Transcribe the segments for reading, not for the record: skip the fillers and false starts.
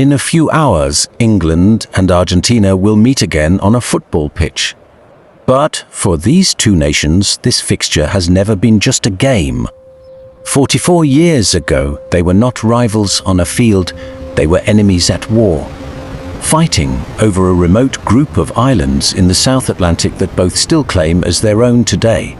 In a few hours, England and Argentina will meet again on a football pitch. But for these two nations, this fixture has never been just a game. 44 years ago, they were not rivals on a field, they were enemies at war, fighting over a remote group of islands in the South Atlantic that both still claim as their own today.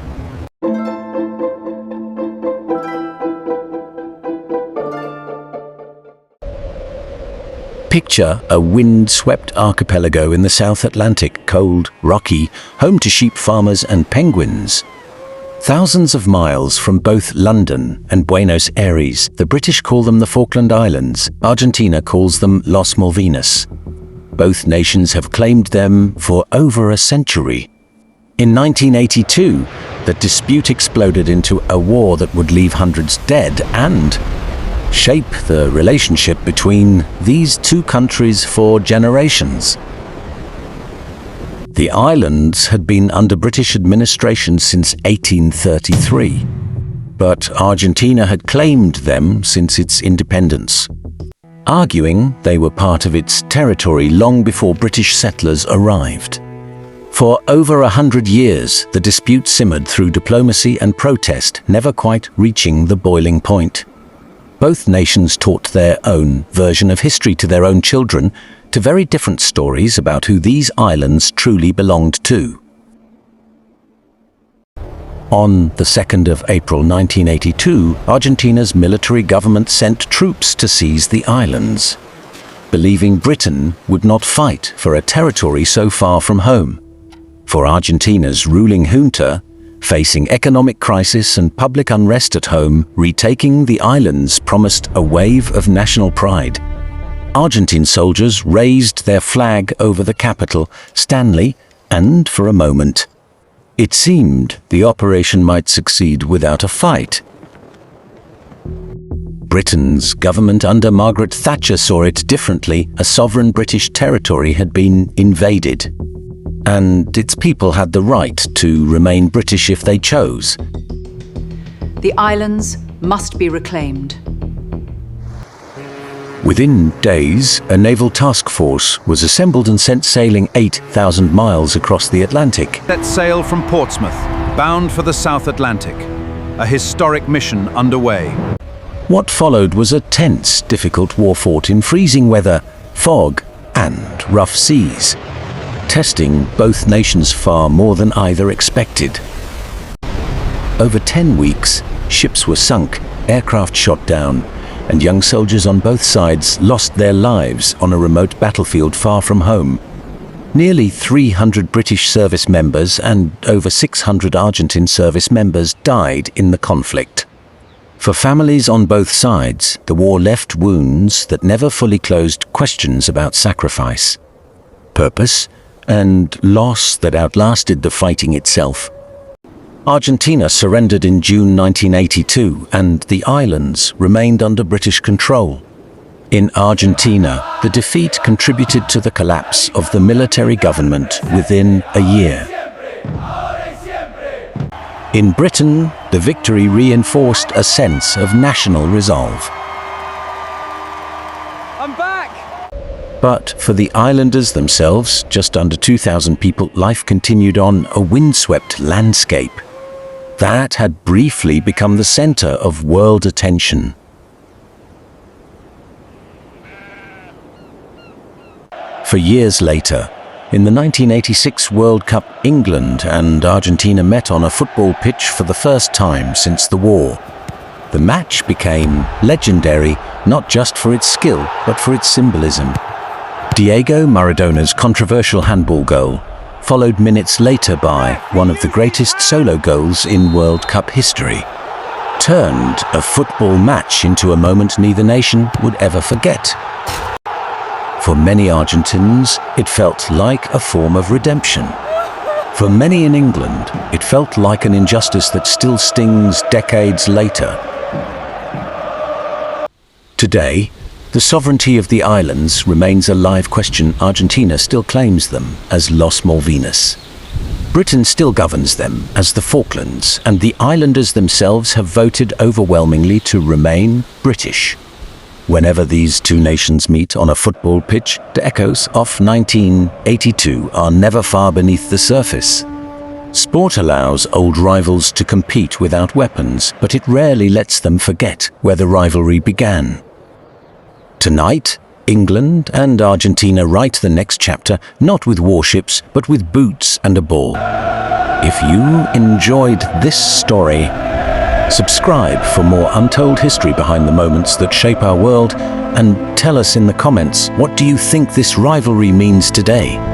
Picture a wind-swept archipelago in the South Atlantic, cold, rocky, home to sheep farmers and penguins. Thousands of miles from both London and Buenos Aires, the British call them the Falkland Islands, Argentina calls them Las Malvinas. Both nations have claimed them for over a century. In 1982, the dispute exploded into a war that would leave hundreds dead and shape the relationship between these two countries for generations. The islands had been under British administration since 1833, but Argentina had claimed them since its independence, arguing they were part of its territory long before British settlers arrived. For over 100 years, the dispute simmered through diplomacy and protest, never quite reaching the boiling point. Both nations taught their own version of history to their own children, to very different stories about who these islands truly belonged to. On the 2nd of April 1982, Argentina's military government sent troops to seize the islands, believing Britain would not fight for a territory so far from home. For Argentina's ruling junta, facing economic crisis and public unrest at home, retaking the islands promised a wave of national pride. Argentine soldiers raised their flag over the capital, Stanley, and for a moment, it seemed the operation might succeed without a fight. Britain's government under Margaret Thatcher saw it differently. A sovereign British territory had been invaded, and its people had the right to remain British if they chose. The islands must be reclaimed. Within days, a naval task force was assembled and sent sailing 8,000 miles across the Atlantic. Set sail from Portsmouth, bound for the South Atlantic. A historic mission underway. What followed was a tense, difficult war fought in freezing weather, fog, and rough seas, testing both nations far more than either expected. Over 10 weeks, ships were sunk, aircraft shot down, and young soldiers on both sides lost their lives on a remote battlefield far from home. Nearly 300 British service members and over 600 Argentine service members died in the conflict. For families on both sides, the war left wounds that never fully closed questions about sacrifice, purpose, and loss that outlasted the fighting itself. Argentina surrendered in June 1982, and the islands remained under British control. In Argentina, the defeat contributed to the collapse of the military government within a year. In Britain, the victory reinforced a sense of national resolve. I'm back! But for the islanders themselves, just under 2,000 people, life continued on a windswept landscape that had briefly become the center of world attention. For years later, in the 1986 World Cup, England and Argentina met on a football pitch for the first time since the war. The match became legendary, not just for its skill, but for its symbolism. Diego Maradona's controversial handball goal, followed minutes later by one of the greatest solo goals in World Cup history, turned a football match into a moment neither nation would ever forget. For many Argentines, it felt like a form of redemption. For many in England, it felt like an injustice that still stings decades later. Today, the sovereignty of the islands remains a live question. Argentina still claims them as Las Malvinas. Britain still governs them as the Falklands, and the islanders themselves have voted overwhelmingly to remain British. Whenever these two nations meet on a football pitch, the echoes of 1982 are never far beneath the surface. Sport allows old rivals to compete without weapons, but it rarely lets them forget where the rivalry began. Tonight, England and Argentina write the next chapter not with warships, but with boots and a ball. If you enjoyed this story, subscribe for more untold history behind the moments that shape our world, and tell us in the comments, what do you think this rivalry means today?